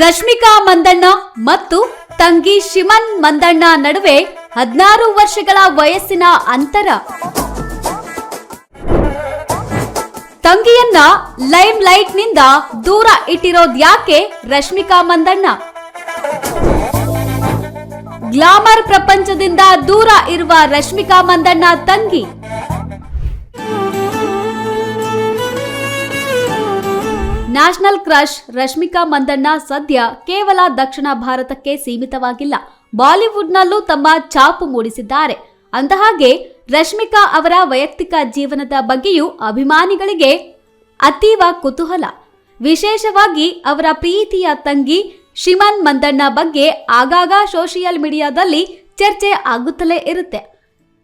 ರಶ್ಮಿಕಾ ಮಂದಣ್ಣ ಮತ್ತು ತಂಗಿ ಶಿಮನ್ ಮಂದಣ್ಣ ನಡುವೆ 16 ವರ್ಷಗಳ ವಯಸ್ಸಿನ ಅಂತರ. ತಂಗಿಯನ್ನ ಲೈಮ್ ಲೈಟ್ ನಿಂದ ದೂರ ಇಟ್ಟಿರೋದ್ಯಾಕೆ ರಶ್ಮಿಕಾ ಮಂದಣ್ಣ? ಗ್ಲಾಮರ್ ಪ್ರಪಂಚದಿಂದ ದೂರ ಇರುವ ರಶ್ಮಿಕಾ ಮಂದಣ್ಣ ತಂಗಿ. ನ್ಯಾಷನಲ್ ಕ್ರಶ್ ರಶ್ಮಿಕಾ ಮಂದಣ್ಣ ಸದ್ಯ ಕೇವಲ ದಕ್ಷಿಣ ಭಾರತಕ್ಕೆ ಸೀಮಿತವಾಗಿಲ್ಲ, ಬಾಲಿವುಡ್ನಲ್ಲೂ ತಮ್ಮ ಛಾಪು ಮೂಡಿಸಿದ್ದಾರೆ. ಅಂದಹಾಗೆ ರಶ್ಮಿಕಾ ಅವರ ವೈಯಕ್ತಿಕ ಜೀವನದ ಬಗ್ಗೆಯೂ ಅಭಿಮಾನಿಗಳಿಗೆ ಅತೀವ ಕುತೂಹಲ. ವಿಶೇಷವಾಗಿ ಅವರ ಪ್ರೀತಿಯ ತಂಗಿ ಶಿಮನ್ ಮಂದಣ್ಣ ಬಗ್ಗೆ ಆಗಾಗ ಸೋಷಿಯಲ್ ಮೀಡಿಯಾದಲ್ಲಿ ಚರ್ಚೆ ಆಗುತ್ತಲೇ ಇರುತ್ತೆ.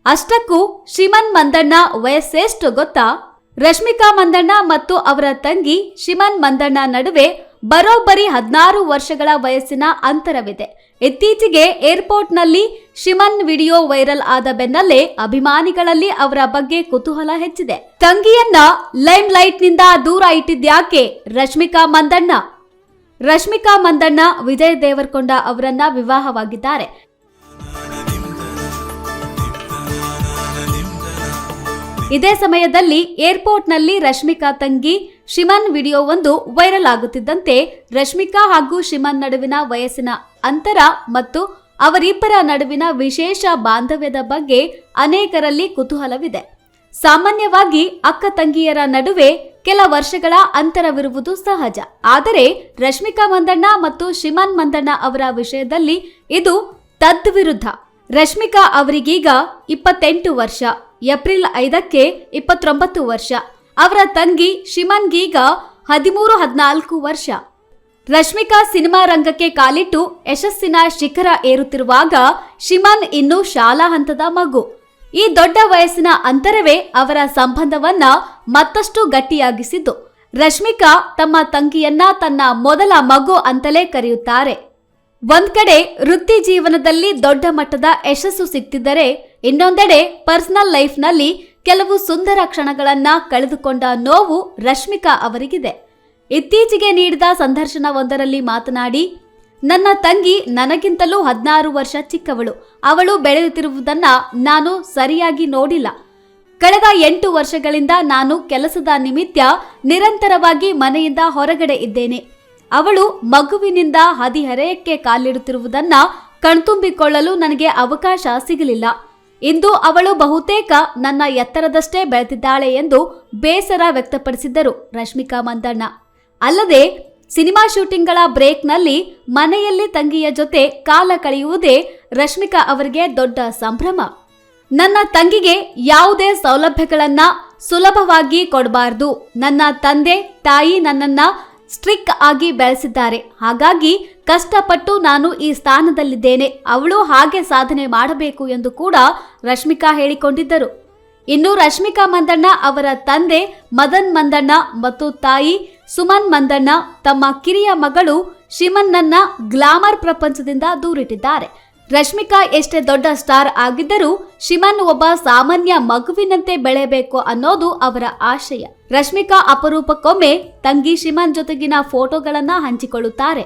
ಅಷ್ಟಕ್ಕೂ ಶಿಮನ್ ಮಂದಣ್ಣ ವಯಸ್ಸೆಷ್ಟು ಗೊತ್ತಾ? ರಶ್ಮಿಕಾ ಮಂದಣ್ಣ ಮತ್ತು ಅವರ ತಂಗಿ ಶಿಮನ್ ಮಂದಣ್ಣ ನಡುವೆ ಬರೋಬ್ಬರಿ 16 ವರ್ಷಗಳ ವಯಸ್ಸಿನ ಅಂತರವಿದೆ. ಇತ್ತೀಚೆಗೆ ಏರ್ಪೋರ್ಟ್ನಲ್ಲಿ ಶಿಮನ್ ವಿಡಿಯೋ ವೈರಲ್ ಆದ ಬೆನ್ನಲ್ಲೇ ಅಭಿಮಾನಿಗಳಲ್ಲಿ ಅವರ ಬಗ್ಗೆ ಕುತೂಹಲ ಹೆಚ್ಚಿದೆ. ತಂಗಿಯನ್ನ ಲೈಮ್ ಲೈಟ್ ನಿಂದ ದೂರ ಇಟ್ಟಿದ್ಯಾಕೆ ರಶ್ಮಿಕಾ ಮಂದಣ್ಣ? ರಶ್ಮಿಕಾ ಮಂದಣ್ಣ ವಿಜಯ್ ದೇವರಕೊಂಡ ಅವರನ್ನ ವಿವಾಹವಾಗಿದ್ದಾರೆ. ಇದೇ ಸಮಯದಲ್ಲಿ ಏರ್ಪೋರ್ಟ್ನಲ್ಲಿ ರಶ್ಮಿಕಾ ತಂಗಿ ಶಿಮನ್ ವಿಡಿಯೋವೊಂದು ವೈರಲ್ ಆಗುತ್ತಿದ್ದಂತೆ ರಶ್ಮಿಕಾ ಹಾಗೂ ಶಿಮನ್ ನಡುವಿನ ವಯಸ್ಸಿನ ಅಂತರ ಮತ್ತು ಅವರಿಬ್ಬರ ನಡುವಿನ ವಿಶೇಷ ಬಾಂಧವ್ಯದ ಬಗ್ಗೆ ಅನೇಕರಲ್ಲಿ ಕುತೂಹಲವಿದೆ. ಸಾಮಾನ್ಯವಾಗಿ ಅಕ್ಕ ತಂಗಿಯರ ನಡುವೆ ಕೆಲ ವರ್ಷಗಳ ಅಂತರವಿರುವುದು ಸಹಜ. ಆದರೆ ರಶ್ಮಿಕಾ ಮಂದಣ್ಣ ಮತ್ತು ಶಿಮನ್ ಮಂದಣ್ಣ ಅವರ ವಿಷಯದಲ್ಲಿ ಇದು ತದ್ವಿರುದ್ಧ. ರಶ್ಮಿಕಾ ಅವರಿಗೀಗ 28 ವರ್ಷ, ಏಪ್ರಿಲ್ 5ಕ್ಕೆ 29 ವರ್ಷ. ಅವರ ತಂಗಿ ಶಿಮನ್ಗೀಗ 13-14 ವರ್ಷ. ರಶ್ಮಿಕಾ ಸಿನಿಮಾ ರಂಗಕ್ಕೆ ಕಾಲಿಟ್ಟು ಯಶಸ್ಸಿನ ಶಿಖರ ಏರುತ್ತಿರುವಾಗ ಶಿಮನ್ ಇನ್ನೂ ಶಾಲಾ ಹಂತದ ಮಗು. ಈ ದೊಡ್ಡ ವಯಸ್ಸಿನ ಅಂತರವೇ ಅವರ ಸಂಬಂಧವನ್ನ ಮತ್ತಷ್ಟು ಗಟ್ಟಿಯಾಗಿಸಿದ್ದು. ರಶ್ಮಿಕಾ ತಮ್ಮ ತಂಗಿಯನ್ನ ತನ್ನ ಮೊದಲ ಮಗು ಅಂತಲೇ ಕರೆಯುತ್ತಾರೆ. ಒಂದ್ ಕಡೆ ವೃತ್ತಿ ಜೀವನದಲ್ಲಿ ದೊಡ್ಡ ಮಟ್ಟದ ಯಶಸ್ಸು ಸಿಗ್ತಿದ್ದರೆ, ಇನ್ನೊಂದೆಡೆ ಪರ್ಸನಲ್ ಲೈಫ್ನಲ್ಲಿ ಕೆಲವು ಸುಂದರ ಕ್ಷಣಗಳನ್ನ ಕಳೆದುಕೊಂಡ ನೋವು ರಶ್ಮಿಕಾ ಅವರಿಗಿದೆ. ಇತ್ತೀಚೆಗೆ ನೀಡಿದ ಸಂದರ್ಶನವೊಂದರಲ್ಲಿ ಮಾತನಾಡಿ, ನನ್ನ ತಂಗಿ ನನಗಿಂತಲೂ 16 ವರ್ಷ ಚಿಕ್ಕವಳು. ಅವಳು ಬೆಳೆಯುತ್ತಿರುವುದನ್ನ ನಾನು ಸರಿಯಾಗಿ ನೋಡಿಲ್ಲ. ಕಳೆದ 8 ವರ್ಷಗಳಿಂದ ನಾನು ಕೆಲಸದ ನಿಮಿತ್ತ ನಿರಂತರವಾಗಿ ಮನೆಯಿಂದ ಹೊರಗಡೆ ಇದ್ದೇನೆ. ಅವಳು ಮಗುವಿನಿಂದ ಹದಿಹರೆಯಕ್ಕೆ ಕಾಲಿಡುತ್ತಿರುವುದನ್ನ ಕಣ್ತುಂಬಿಕೊಳ್ಳಲು ನನಗೆ ಅವಕಾಶ ಸಿಗಲಿಲ್ಲ. ಇಂದು ಅವಳು ಬಹುತೇಕ ನನ್ನ ಎತ್ತರದಷ್ಟೇ ಬೆಳೆದಿದ್ದಾಳೆ ಎಂದು ಬೇಸರ ವ್ಯಕ್ತಪಡಿಸಿದ್ದರು ರಶ್ಮಿಕಾ ಮಂದಣ್ಣ. ಅಲ್ಲದೆ ಸಿನಿಮಾ ಶೂಟಿಂಗ್ಗಳ ಬ್ರೇಕ್ನಲ್ಲಿ ಮನೆಯಲ್ಲಿ ತಂಗಿಯ ಜೊತೆ ಕಾಲ ಕಳೆಯುವುದೇ ರಶ್ಮಿಕಾ ಅವರಿಗೆ ದೊಡ್ಡ ಸಂಭ್ರಮ. ನನ್ನ ತಂಗಿಗೆ ಯಾವುದೇ ಸೌಲಭ್ಯಗಳನ್ನ ಸುಲಭವಾಗಿ ಕೊಡಬಾರ್ದು. ನನ್ನ ತಂದೆ ತಾಯಿ ನನ್ನನ್ನ ಸ್ಟ್ರಿಕ್ ಆಗಿ ಬೆಳೆಸಿದ್ದಾರೆ. ಹಾಗಾಗಿ ಕಷ್ಟಪಟ್ಟು ನಾನು ಈ ಸ್ಥಾನದಲ್ಲಿದ್ದೇನೆ. ಅವಳು ಹಾಗೆ ಸಾಧನೆ ಮಾಡಬೇಕು ಎಂದು ಕೂಡ ರಶ್ಮಿಕಾ ಹೇಳಿಕೊಂಡಿದ್ದರು. ಇನ್ನು ರಶ್ಮಿಕಾ ಮಂದಣ್ಣ ಅವರ ತಂದೆ ಮದನ್ ಮಂದಣ್ಣ ಮತ್ತು ತಾಯಿ ಸುಮನ್ ಮಂದಣ್ಣ ತಮ್ಮ ಕಿರಿಯ ಮಗಳು ಶಿಮನ್ನನ್ನ ಗ್ಲಾಮರ್ ಪ್ರಪಂಚದಿಂದ ದೂರಿಟ್ಟಿದ್ದಾರೆ. ರಶ್ಮಿಕಾ ಎಷ್ಟೇ ದೊಡ್ಡ ಸ್ಟಾರ್ ಆಗಿದ್ದರೂ ಶಿಮನ್ ಒಬ್ಬ ಸಾಮಾನ್ಯ ಮಗುವಿನಂತೆ ಬೆಳೆಯಬೇಕು ಅನ್ನೋದು ಅವರ ಆಶಯ. ರಶ್ಮಿಕಾ ಅಪರೂಪಕ್ಕೊಮ್ಮೆ ತಂಗಿ ಶಿಮನ್ ಜೊತೆಗಿನ ಫೋಟೋಗಳನ್ನ ಹಂಚಿಕೊಳ್ಳುತ್ತಾರೆ.